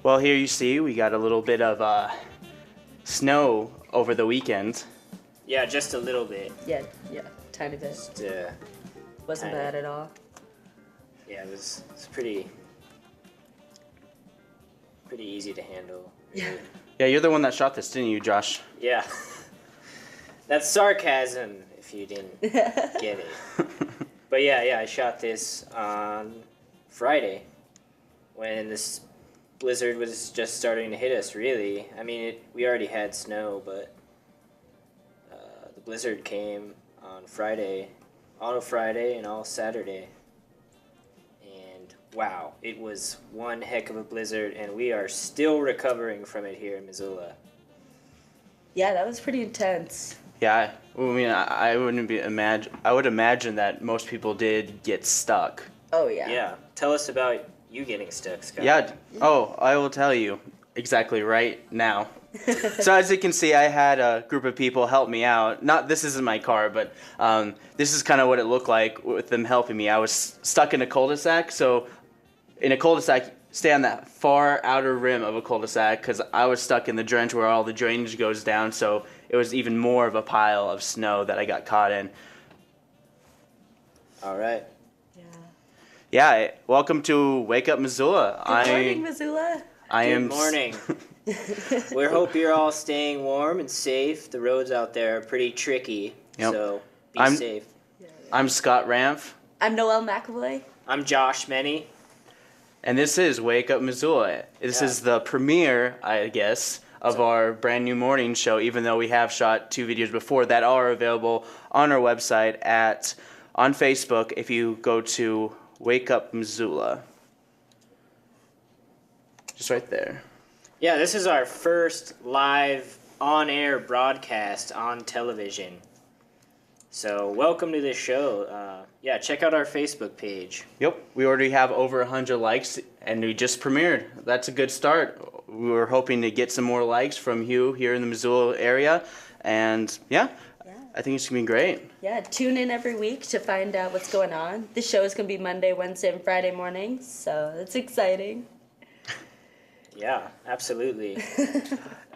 Well, here you see we got a little bit of snow over the weekend. Yeah, just a little bit. Yeah, tiny bit. Just, Wasn't tiny. bad at all. Yeah, it's pretty easy to handle. Really. Yeah, you're the one that shot this, didn't you, Josh? Yeah. That's sarcasm if you didn't get it. But yeah, I shot this on Friday when this blizzard was just starting to hit us, really. I mean, we already had snow, but the blizzard came on Friday, all Friday and all Saturday. And wow, it was one heck of a blizzard, and we are still recovering from it here in Missoula. Yeah, that was pretty intense. Yeah, I mean, I would imagine that most people did get stuck. Oh, yeah. Yeah, tell us about you getting stuck, Scott. Yeah. Oh, I will tell you exactly right now. So as you can see, I had a group of people help me out. This isn't my car, but this is kind of what it looked like with them helping me. I was stuck in a cul-de-sac, so in a cul-de-sac, stay on that far outer rim of a cul-de-sac because I was stuck in the drench where all the drainage goes down, so it was even more of a pile of snow that I got caught in. All right. Yeah, welcome to Wake Up Missoula. Good morning, Missoula. Good morning. We hope you're all staying warm and safe. The roads out there are pretty tricky, so be safe. I'm Scott Ramph. I'm Noelle McAvoy. I'm Josh Menny. And this is Wake Up Missoula. This is the premiere, I guess, of our brand new morning show, even though we have shot 2 videos before that are available on our website on Facebook if you go to Wake Up Missoula. Just right there. Yeah, this is our first live on-air broadcast on television. So welcome to this show. Check out our Facebook page. Yep, we already have over 100 likes, and we just premiered. That's a good start. We were hoping to get some more likes from you here in the Missoula area, and I think it's going to be great. Yeah, tune in every week to find out what's going on. The show is going to be Monday, Wednesday, and Friday mornings, so it's exciting. Yeah, absolutely.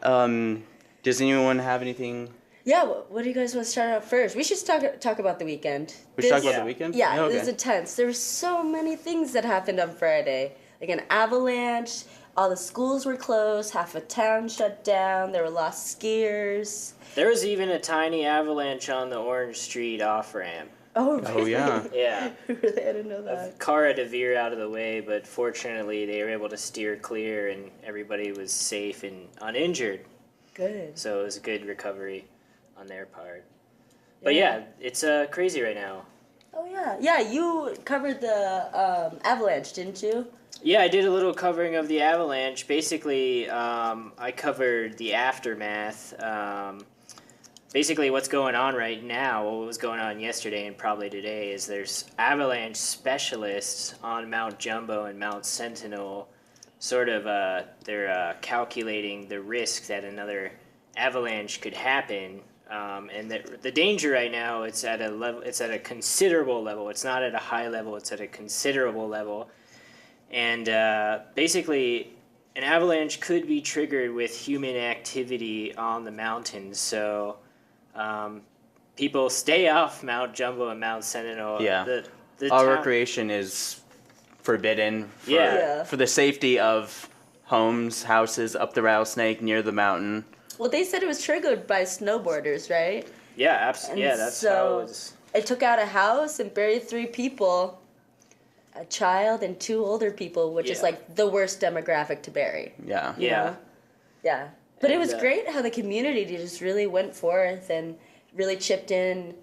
Does anyone have anything? Yeah, what do you guys want to start out first? We should talk about the weekend. We should talk about the weekend? Yeah, okay. It was intense. There were so many things that happened on Friday. Like an avalanche, all the schools were closed, half of town shut down, there were lost skiers. There was even a tiny avalanche on the Orange Street off-ramp. Oh, really? Oh, yeah. Yeah. Really? I didn't know that. A car had to veer out of the way, but fortunately they were able to steer clear and everybody was safe and uninjured. Good. So it was a good recovery on their part. But it's crazy right now. Oh, yeah. Yeah, you covered the avalanche, didn't you? Yeah, I did a little covering of the avalanche. Basically, I covered the aftermath. Basically, what's going on right now, what was going on yesterday and probably today, is there's avalanche specialists on Mount Jumbo and Mount Sentinel. Sort of, they're calculating the risk that another avalanche could happen. And the danger right now, it's at a level. It's at a considerable level. It's not at a high level. It's at a considerable level. And basically, an avalanche could be triggered with human activity on the mountains. So people stay off Mount Jumbo and Mount Sentinel. Yeah. All recreation is forbidden for the safety of homes, houses up the rattlesnake near the mountain. Well, they said it was triggered by snowboarders, right? Yeah, absolutely. Yeah, that's how it was. It took out a house and buried 3 people, a child and 2 older people, which is like the worst demographic to bury. Yeah. Yeah. Yeah. But it was great how the community just really went forth and really chipped in.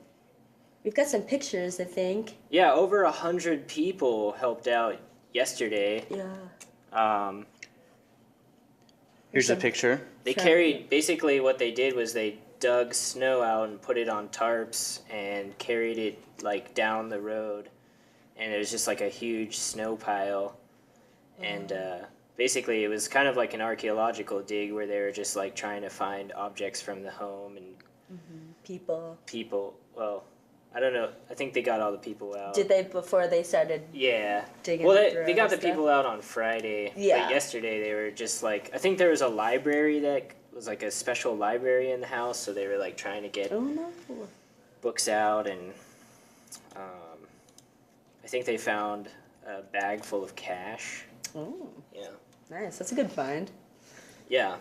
We've got some pictures, I think. Yeah, over 100 people helped out yesterday. Yeah. Here's a picture. They carried, basically what they did was they dug snow out and put it on tarps and carried it like down the road. And it was just like a huge snow pile. And basically it was kind of like an archaeological dig where they were just like trying to find objects from the home and people. Well, I don't know. I think they got all the people out. Did they before they started? Yeah. Digging Well, through they got the stuff? people out on Friday. Yeah. But yesterday they were just like, I think there was a library that was like a special library in the house, so they were like trying to get Oh no. books out, and I think they found a bag full of cash. Oh, Yeah. nice. That's a good find. Yeah.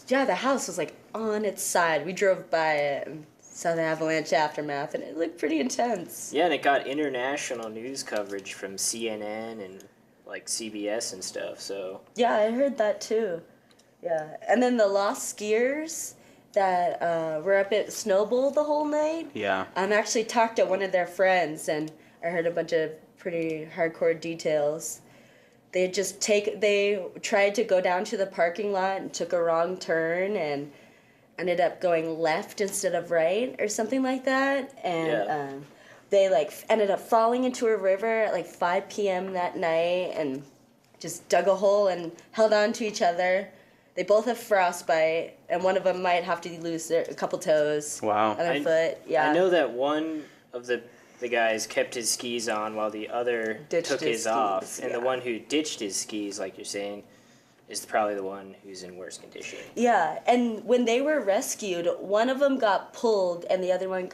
Yeah, the house was like on its side. We drove by it and saw the avalanche aftermath, and it looked pretty intense. Yeah, and it got international news coverage from CNN and like CBS and stuff. So Yeah, I heard that too. Yeah, and then the lost skiers that were up at Snowball the whole night. Yeah. I actually talked to one of their friends, and I heard a bunch of pretty hardcore details. They tried to go down to the parking lot and took a wrong turn and ended up going left instead of right or something like that. And they ended up falling into a river at like 5 p.m. that night and just dug a hole and held on to each other. They both have frostbite, and one of them might have to lose a couple toes Wow. on their foot. Yeah. I know that one of the guys kept his skis on while the other Ditched took his his off. skis, And the yeah. one who ditched his skis, like you're saying, is probably the one who's in worse condition. Yeah, and when they were rescued, one of them got pulled and the other one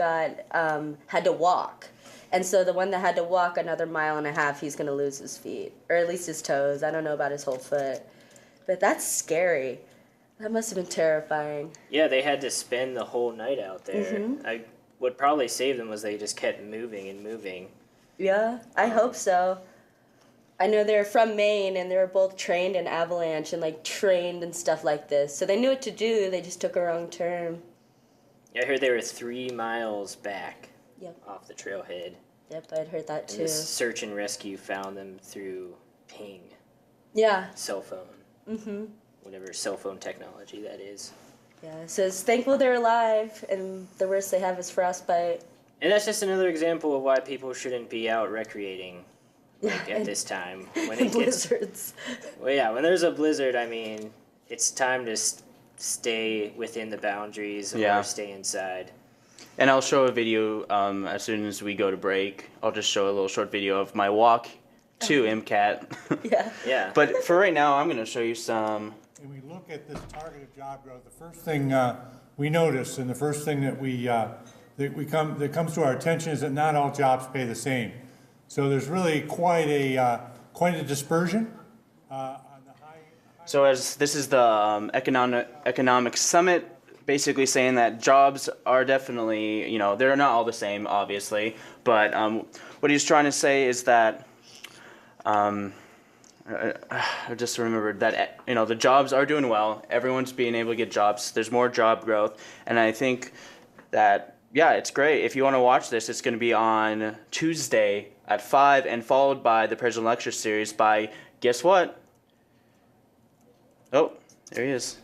had to walk. And so the one that had to walk another 1.5 miles, he's going to lose his feet, or at least his toes. I don't know about his whole foot. But that's scary. That must have been terrifying. Yeah, they had to spend the whole night out there. Mm-hmm. What probably saved them was they just kept moving and moving. Yeah, I hope so. I know they're from Maine, and they were both trained in avalanche and trained and stuff like this. So they knew what to do. They just took a wrong turn. I heard they were 3 miles back Yep. off the trailhead. Yep, I'd heard that And too. this search and rescue found them through ping, Yeah. cell phone, Mhm. whatever cell phone technology that is. Yeah. So it's thankful they're alive, and the worst they have is frostbite. And that's just another example of why people shouldn't be out recreating at and- this time. When and it gets, blizzards. well, yeah, when there's a blizzard, I mean, it's time to stay within the boundaries Yeah. or stay inside. And I'll show a video as soon as we go to break. I'll just show a little short video of my walk to MCAT. Yeah. Yeah. But for right now, I'm going to show you some. When we look at this targeted job growth, the first thing we notice, and the first thing that comes to our attention, is that not all jobs pay the same. So there's really quite a dispersion on the high. So as this is the economic summit, basically saying that jobs are definitely, they're not all the same, obviously. But what he's trying to say is that. I just remembered that the jobs are doing well. Everyone's being able to get jobs. There's more job growth, and I think that it's great. If you want to watch this, it's going to be on Tuesday at 5, and followed by the Presidential Lecture Series by guess what? Oh, there he is.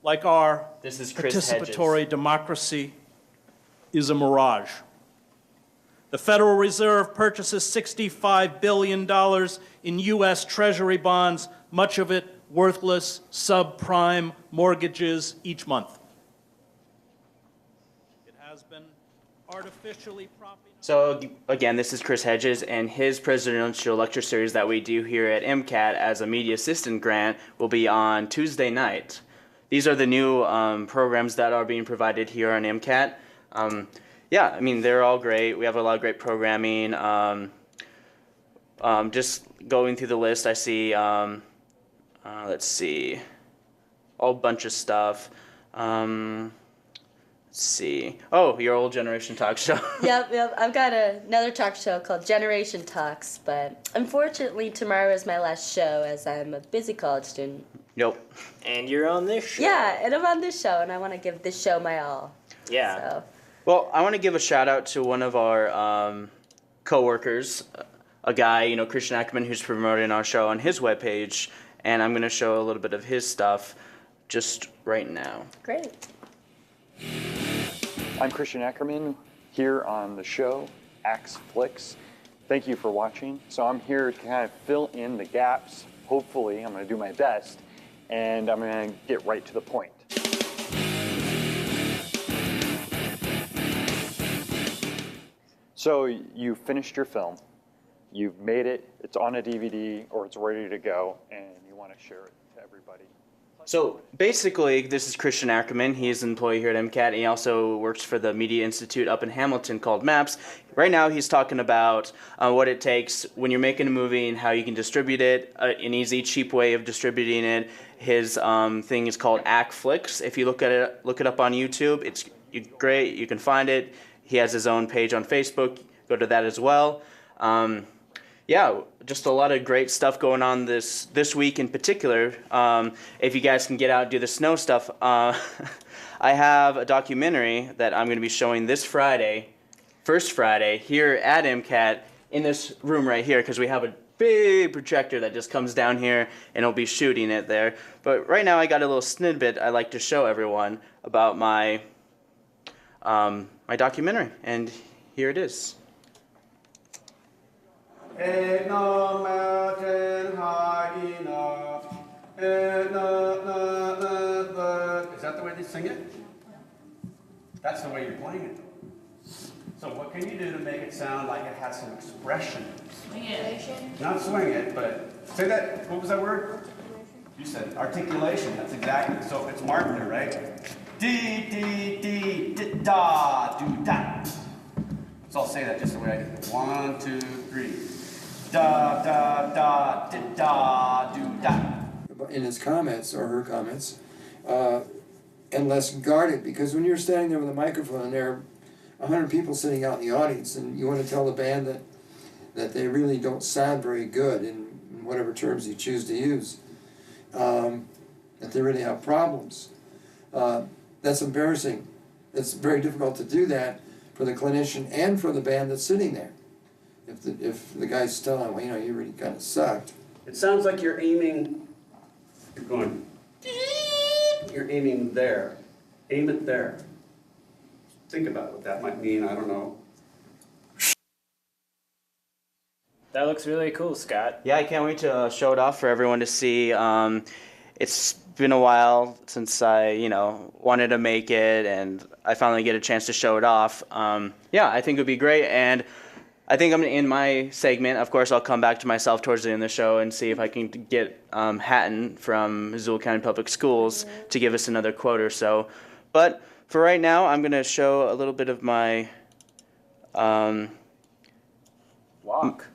Like our This is Chris Hedges. participatory democracy is a mirage. The Federal Reserve purchases $65 billion in U.S. Treasury bonds, much of it worthless subprime mortgages each month. It has been artificially propping up. So again, this is Chris Hedges, and his presidential lecture series that we do here at MCAT as a media assistant grant will be on Tuesday night. These are the new programs that are being provided here on MCAT. They're all great. We have a lot of great programming. Just going through the list, I see, let's see, a bunch of stuff. Let's see. Oh, your old Generation Talk Show. Yep. I've got another talk show called Generation Talks, but unfortunately tomorrow is my last show as I'm a busy college student. Nope. And you're on this show. Yeah, and I'm on this show, and I want to give this show my all. Yeah. So. Well, I want to give a shout out to one of our coworkers, a guy, Christian Ackerman, who's promoting our show on his webpage, and I'm going to show a little bit of his stuff just right now. Great. I'm Christian Ackerman here on the show, Axe Flicks. Thank you for watching. So I'm here to kind of fill in the gaps. Hopefully, I'm going to do my best, and I'm going to get right to the point. So you finished your film, you've made it, it's on a DVD or it's ready to go, and you want to share it to everybody. So basically, this is Christian Ackerman. He is an employee here at MCAT. He also works for the Media Institute up in Hamilton called MAPS. Right now, he's talking about what it takes when you're making a movie and how you can distribute it, an easy, cheap way of distributing it. His thing is called Flicks. If you look it up on YouTube, it's great. You can find it. He has his own page on Facebook. Go to that as well. Yeah, just a lot of great stuff going on this week in particular. If you guys can get out and do the snow stuff, I have a documentary that I'm going to be showing this Friday, first Friday, here at MCAT in this room right here, because we have a big projector that just comes down here and it'll be shooting it there. But right now I got a little snippet I'd like to show everyone about my my documentary, and here it is. Ain't no mountain high enough. Ain't no. Is that the way they sing it? That's the way you're playing it. So what can you do to make it sound like it has some expression? Swing it. Not swing it, but say that. What was that word? You said articulation. That's exactly. So it's marked there, right? D, D, D, D, da, do, da. So I'll say that just the way I did it. 1, 2, 3. Da, da, da, di, da, do, da. In his comments, or her comments, and less guarded, because when you're standing there with a microphone and there are 100 people sitting out in the audience, and you want to tell the band that they really don't sound very good in whatever terms you choose to use, that they really have problems, that's embarrassing. It's very difficult to do that for the clinician and for the band that's sitting there. If the guy's telling, well, you know, you really kind of sucked. It sounds like you're aiming, you're going, you're aiming there. Aim it there. Think about what that might mean, I don't know. That looks really cool, Scott. Yeah, I can't wait to show it off for everyone to see. It's been a while since I, wanted to make it, and I finally get a chance to show it off. Yeah, I think it would be great, and I think I'm going to end my segment. Of course, I'll come back to myself towards the end of the show and see if I can get Hatton from Missoula County Public Schools to give us another quote or so. But for right now, I'm going to show a little bit of my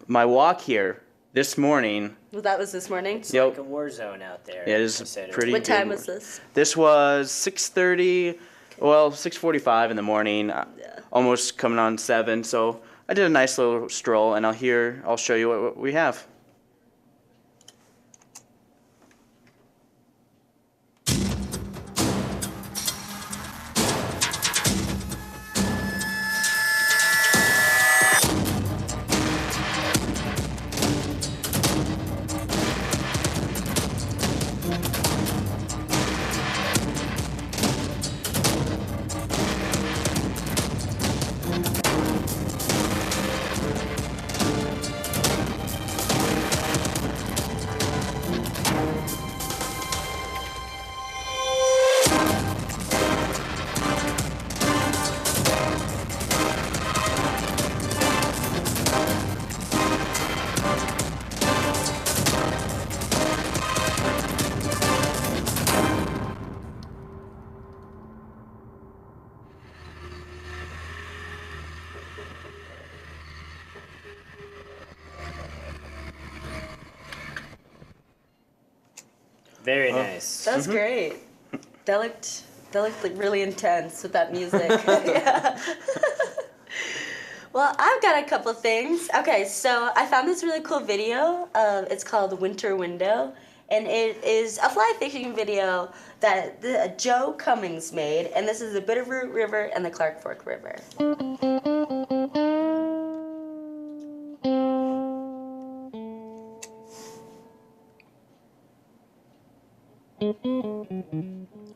my walk here this morning. Well, that was this morning. It's like a war zone out there. It is pretty What good. time was this? This was 6:30, well, 6:45 in the morning, almost coming on 7. So I did a nice little stroll, and I'll show you what we have. Very nice. That was great. That looked like really intense with that music. Yeah. Well, I've got a couple of things. Okay, so I found this really cool video. It's called Winter Window, and it is a fly fishing video that Joe Cunnings made, and this is the Bitterroot River and the Clark Fork River.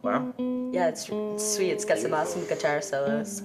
Wow. Yeah, it's sweet. It's got some awesome guitar solos.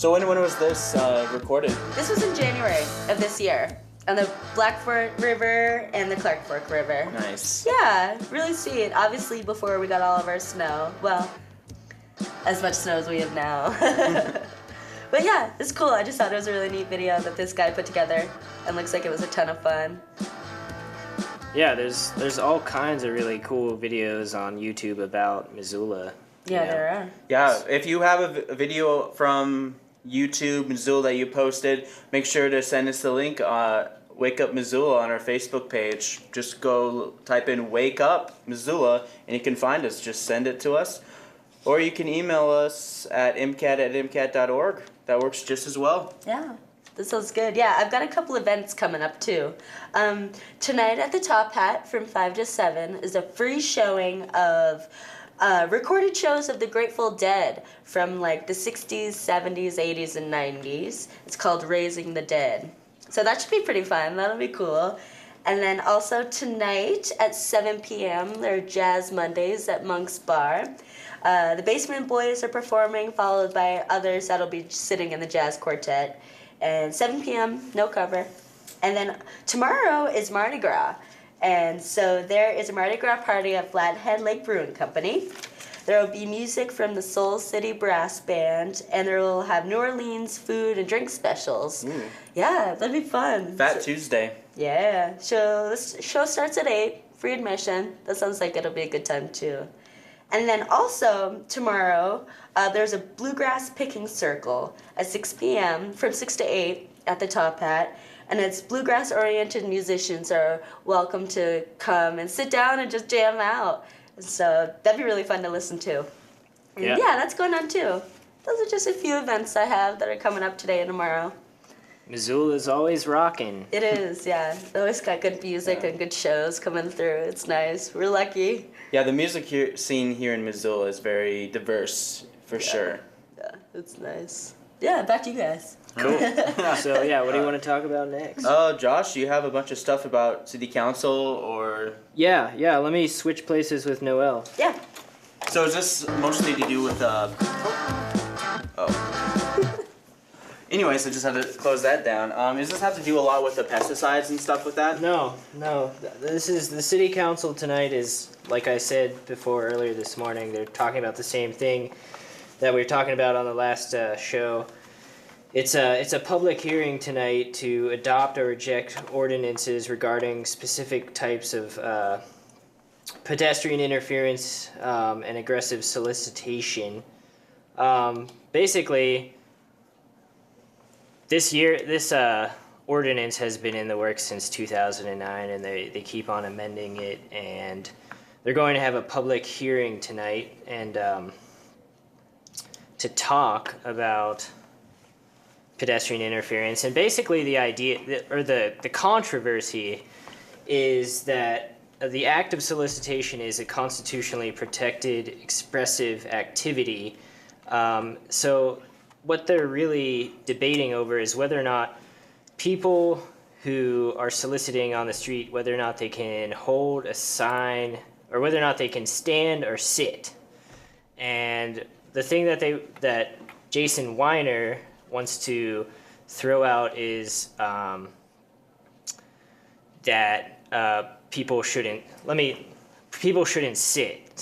So when was this recorded? This was in January of this year on the Black Fork River and the Clark Fork River. Nice. Yeah, really sweet. Obviously, before we got all of our snow. Well, as much snow as we have now. But yeah, it's cool. I just thought it was a really neat video that this guy put together, and looks like it was a ton of fun. Yeah, there's all kinds of really cool videos on YouTube about Missoula. Yeah, there are. Yeah, if you have a video from YouTube, Missoula, that you posted, make sure to send us the link, Wake Up Missoula, on our Facebook page. Just go type in Wake Up Missoula, and you can find us. Just send it to us. Or you can email us at mcat@mcat.org. That works just as well. Yeah, this sounds good. Yeah, I've got a couple events coming up too. Tonight at the Top Hat from 5 to 7 is a free showing of recorded shows of the Grateful Dead from like the 60s, 70s, 80s, and 90s. It's called Raising the Dead. So that should be pretty fun. That'll be cool. And then also tonight at 7 p.m. there are Jazz Mondays at Monk's Bar. The Basement Boys are performing, followed by others that'll be sitting in the jazz quartet. And 7 p.m., no cover. And then tomorrow is Mardi Gras. And so there is a Mardi Gras party at Flathead Lake Brewing Company. There will be music from the Soul City Brass Band, and there will have New Orleans food and drink specials. Yeah, that'd be fun. Fat Tuesday. Yeah, so this show starts at 8, free admission. That sounds like it'll be a good time too. And then also tomorrow, there's a bluegrass picking circle at 6 p.m. from 6 to 8 at the Top Hat. And it's bluegrass-oriented musicians are welcome to come and sit down and just jam out. So that'd be really fun to listen to. And yeah, that's going on too. Those are just a few events I have that are coming up today and tomorrow. Missoula's always rocking. It is, yeah. They always got good music and good shows coming through. It's nice. We're lucky. Yeah, the music scene here in Missoula is very diverse, for sure. Yeah, it's nice. Yeah, back to you guys. Cool. So yeah, what do you want to talk about next? Josh, you have a bunch of stuff about city council or... Yeah, let me switch places with Noelle. Yeah. So is this mostly to do with, Anyways, I just had to close that down. Does this have to do a lot with the pesticides and stuff with that? No. This is the city council tonight is, like I said before earlier this morning, they're talking about the same thing that we were talking about on the last show. It's a public hearing tonight to adopt or reject ordinances regarding specific types of pedestrian interference and aggressive solicitation. Basically, this ordinance has been in the works since 2009, and they keep on amending it, and they're going to have a public hearing tonight and to talk about pedestrian interference. And basically the idea, or the controversy, is that the act of solicitation is a constitutionally protected expressive activity. So what they're really debating over is whether or not people who are soliciting on the street, whether or not they can hold a sign, or whether or not they can stand or sit. And the thing that Jason Weiner wants to throw out is that people shouldn't sit.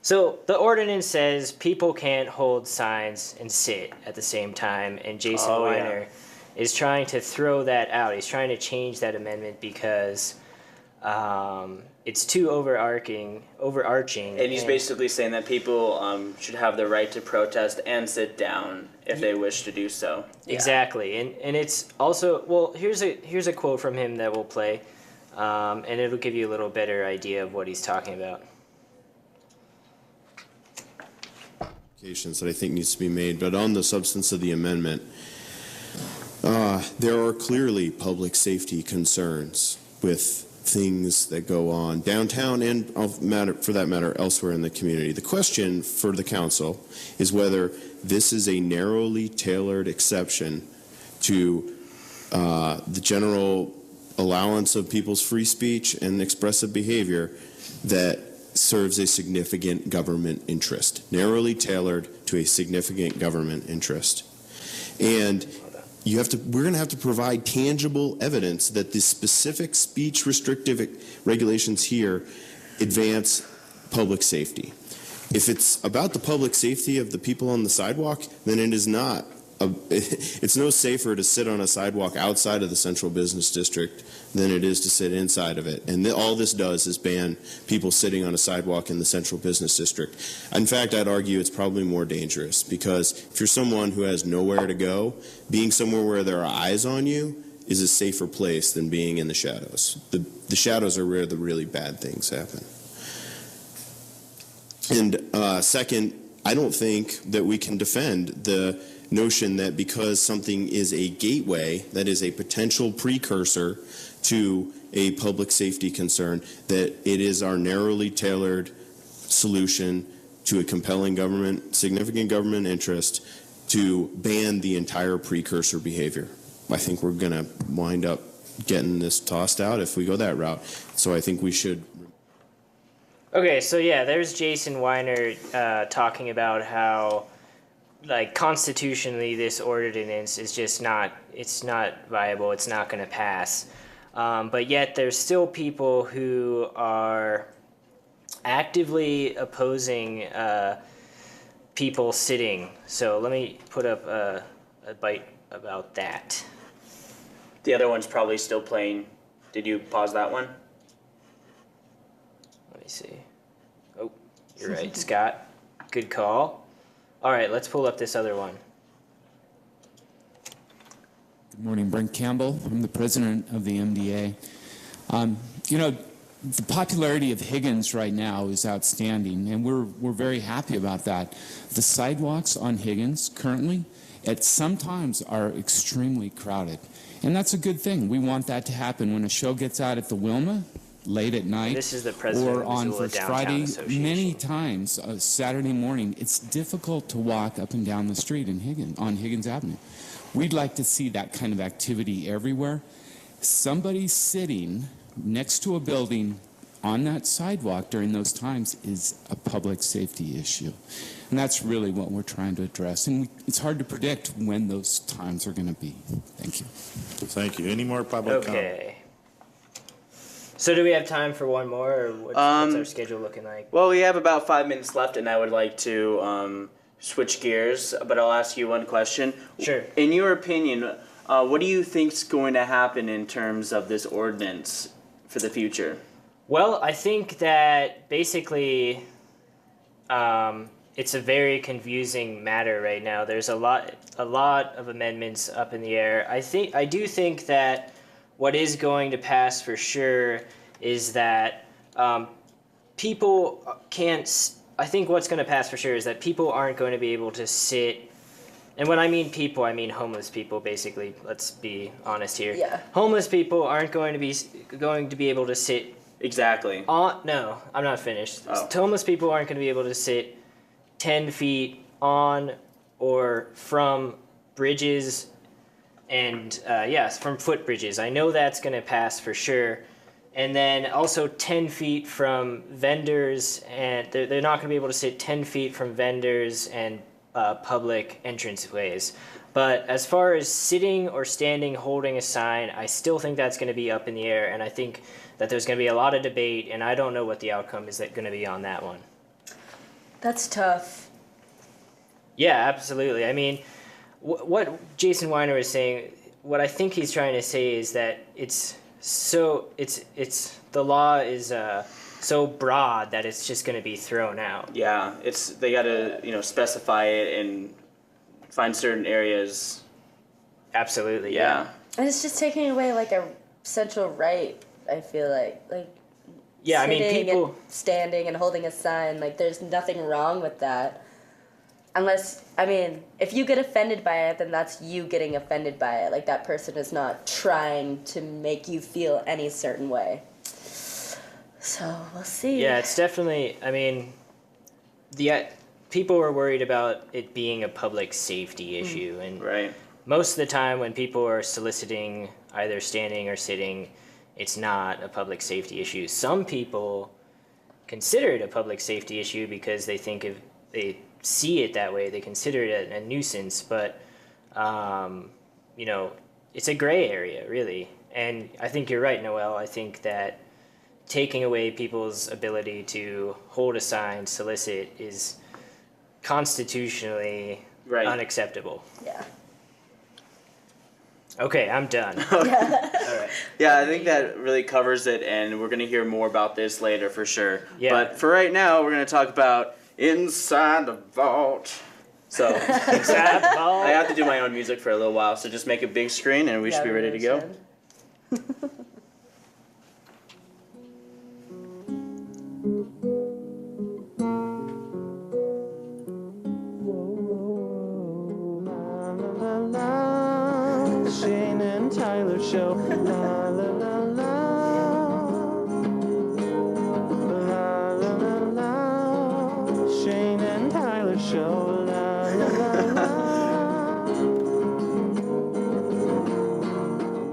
So the ordinance says people can't hold signs and sit at the same time, and Jason Weiner is trying to throw that out. He's trying to change that amendment because it's too overarching. And he's basically saying that people should have the right to protest and sit down if they wish to do so. Exactly, and it's also, well, here's a quote from him that we'll play, and it'll give you a little better idea of what he's talking about. That I think needs to be made, but on the substance of the amendment, there are clearly public safety concerns with things that go on downtown and, for that matter, elsewhere in the community. The question for the council is whether this is a narrowly tailored exception to the general allowance of people's free speech and expressive behavior that serves a significant government interest. Narrowly tailored, to a significant government interest. And we're going to have to provide tangible evidence that the specific speech restrictive regulations here advance public safety. If it's about the public safety of the people on the sidewalk, then it is not. It's no safer to sit on a sidewalk outside of the central business district than it is to sit inside of it. And all this does is ban people sitting on a sidewalk in the central business district. In fact, I'd argue it's probably more dangerous, because if you're someone who has nowhere to go, being somewhere where there are eyes on you is a safer place than being in the shadows. The shadows are where the really bad things happen. And second, I don't think that we can defend the notion that because something is a gateway, that is a potential precursor to a public safety concern, that it is our narrowly tailored solution to a compelling significant government interest to ban the entire precursor behavior. I think we're going to wind up getting this tossed out if we go that route. So I think we should. Okay, so yeah, there's Jason Weiner talking about how, like, constitutionally this ordinance is just not viable, it's not going to pass. But yet there's still people who are actively opposing people sitting. So let me put up a bite about that. The other one's probably still playing. Did you pause that one? Let me see. Oh, you're right, Scott. Good call. All right, let's pull up this other one. Good morning, Brent Campbell. I'm the president of the MDA. The popularity of Higgins right now is outstanding, and we're very happy about that. The sidewalks on Higgins currently sometimes are extremely crowded, and that's a good thing. We want that to happen when a show gets out at the Wilma late at night, This is the president or of on Missoula First Downtown Friday. Association. Many times, Saturday morning, it's difficult to walk up and down the street on Higgins Avenue. We'd like to see that kind of activity everywhere. Somebody sitting next to a building on that sidewalk during those times is a public safety issue. And that's really what we're trying to address. And it's hard to predict when those times are going to be. Thank you. Thank you. Any more public comment? Okay. So do we have time for one more, or what's our schedule looking like? Well, we have about 5 minutes left, and I would like to switch gears, but I'll ask you one question. Sure. In your opinion, what do you think is going to happen in terms of this ordinance for the future? Well, I think that basically it's a very confusing matter right now. There's a lot of amendments up in the air. I do think that what is going to pass for sure is that people can't. I think what's going to pass for sure is that people aren't going to be able to sit. And when I mean people, I mean homeless people. Basically, let's be honest here. Yeah. Homeless people aren't going to be able to sit. Exactly. No, I'm not finished. Oh. Homeless people aren't going to be able to sit 10 feet on or from bridges and, from footbridges. I know that's going to pass for sure. And then also 10 feet from vendors, and they're not going to be able to sit 10 feet from vendors and public entranceways. But as far as sitting or standing holding a sign, I still think that's going to be up in the air, and I think that there's going to be a lot of debate, and I don't know what the outcome is going to be on that one. That's tough. Yeah, absolutely. I mean, what Jason Weiner is saying, what I think he's trying to say is that the law is so broad that it's just going to be thrown out. Yeah, they got to specify it and find certain areas. Absolutely. Yeah. And it's just taking away like a central right, I feel like. Yeah, I mean, sitting people and standing and holding a sign, like there's nothing wrong with that. Unless, I mean, if you get offended by it, then that's you getting offended by it. Like that person is not trying to make you feel any certain way. So we'll see. Yeah, it's definitely, I mean, people are worried about it being a public safety issue. And Right. most of the time when people are soliciting either standing or sitting, it's not a public safety issue. Some people consider it a public safety issue because they think see it that way. They consider it a nuisance, but you know, it's a gray area, really. And I think you're right, Noel. I think that taking away people's ability to hold a sign, solicit, is constitutionally unacceptable. Yeah. Okay, I'm done. All right. Yeah, I think that really covers it, and we're going to hear more about this later for sure. Yeah. But for right now, we're going to talk about Inside the Vault. So, Inside the Vault. I have to do my own music for a little while, so just make a big screen, and we should be ready to go. Shane and Tyler show. La la la la. La la la la. Shane and Tyler show. La la la la.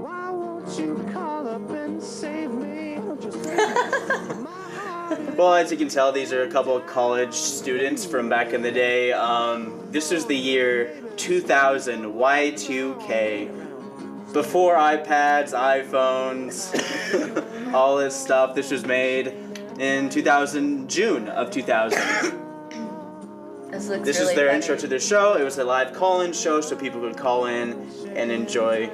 Why won't you call up and save me? Well, as you can tell, these are a couple of college students from back in the day. This was the year 2000, Y2K. Before iPads, iPhones, all this stuff. This was made in June of 2000. This This really is their funny. intro to the show. It was a live call-in show, so people could call in and enjoy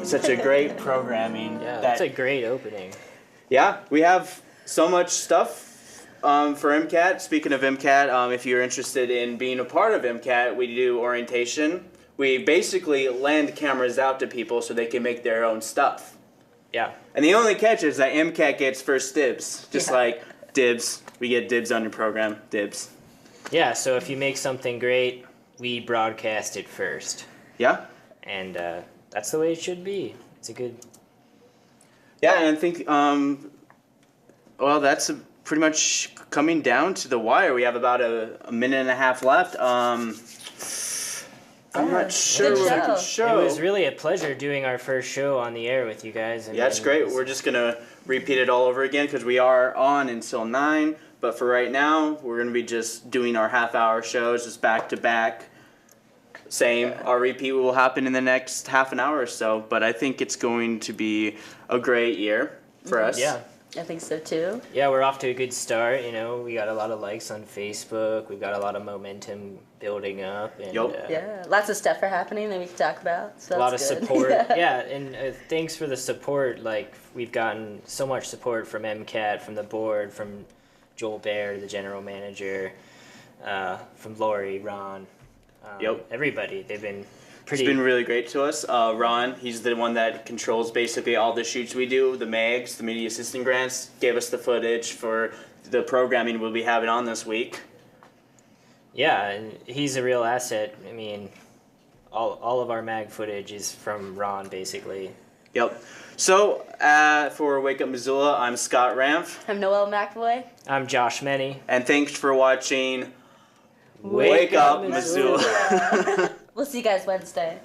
such a great programming. Yeah, that's a great opening. Yeah, we have so much stuff for MCAT. Speaking of MCAT, if you're interested in being a part of MCAT, we do orientation. We basically lend cameras out to people so they can make their own stuff. Yeah. And the only catch is that MCAT gets first dibs. Just like dibs. We get dibs on your program. Dibs. Yeah, so if you make something great, we broadcast it first. Yeah. And that's the way it should be. It's a good... Yeah, and I think, well, that's pretty much coming down to the wire. We have about a minute and a half left. I'm not sure what I can show. It was really a pleasure doing our first show on the air with you guys. Yeah, it's great. We're just going to repeat it all over again because we are on until 9. But for right now, we're going to be just doing our half-hour shows just back to back. Same. Our repeat will happen in the next half an hour or so. But I think it's going to be a great year for us. Yeah. I think so too. Yeah, we're off to a good start. You know, we got a lot of likes on Facebook. We've got a lot of momentum building up. And, yeah, lots of stuff are happening that we can talk about. So a lot of that's good. support. Yeah, and thanks for the support. Like, we've gotten so much support from MCAT, from the board, from Joel Baer, the general manager, from Lori, Ron. Everybody. They've been pretty... It's been really great to us. Ron, he's the one that controls basically all the shoots we do. The MAGs, the Media Assistant Grants, gave us the footage for the programming we'll be having on this week. Yeah, and he's a real asset. I mean, all of our MAG footage is from Ron, basically. Yep. So, for Wake Up Missoula, I'm Scott Ramf. I'm Noelle McAvoy. I'm Josh Menny. And thanks for watching Wake Up Missoula. We'll see you guys Wednesday.